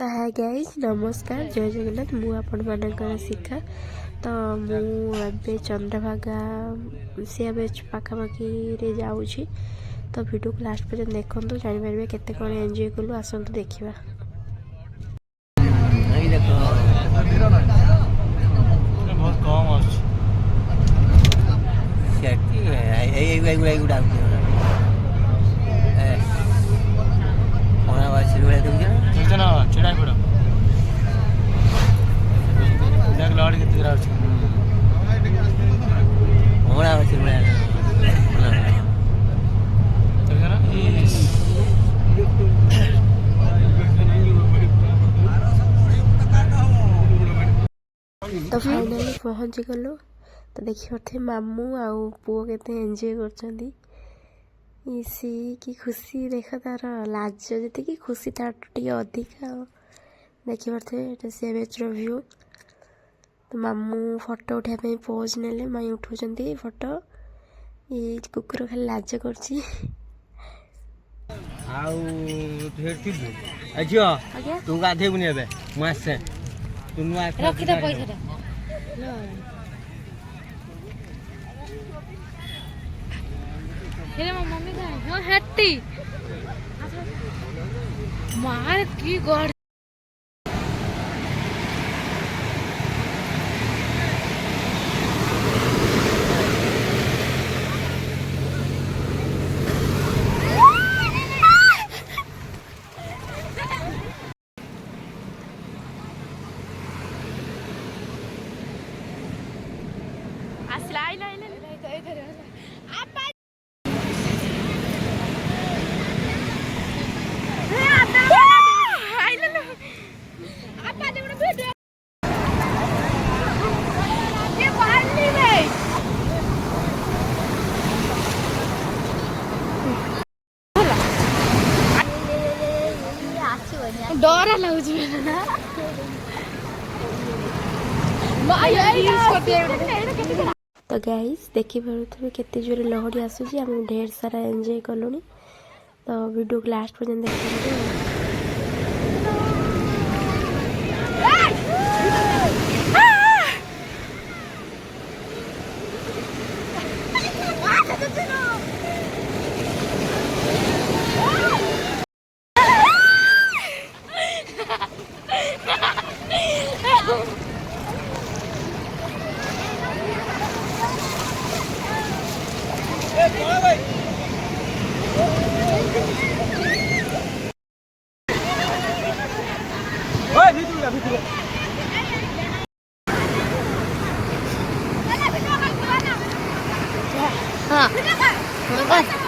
तो है गाइज नमस्कार जय जगन्नाथ मु आपण मानकर शिखा तो मुझे चंद्रभागा सी बीच पाखापाखि जाऊँगी तो वीडियो को लास्ट पर्यंत देखो जापर केते कौन एंजॉय कलु आसतु देखा बहुत कम चिड़ा पड़ लड़ के तो फाइनली पहुँची गलु तो देखी पारे मामू आउ पुओ केते एंजॉय कर सी कि खुशी देख तार लाज जी खुशी तार अधिका देखी पारे सी बीच व्यू तो मामू फोटो उठाई पोज ने माई उठाउछंती फोटो ये कुकुर खाली लाज कर तू गाधेबुनि एबे मुआसे तू नुआ रखि दे पैसा हेरे मम्मी का हां हट्टी मार की गड़ डर लगुच तो गाइस देखी पारे केते जोर लहड़ी आसूची आम ढेर सारा एंजॉय कलुनी तो वीडियो को लास्ट पर्यंत देखते हाँ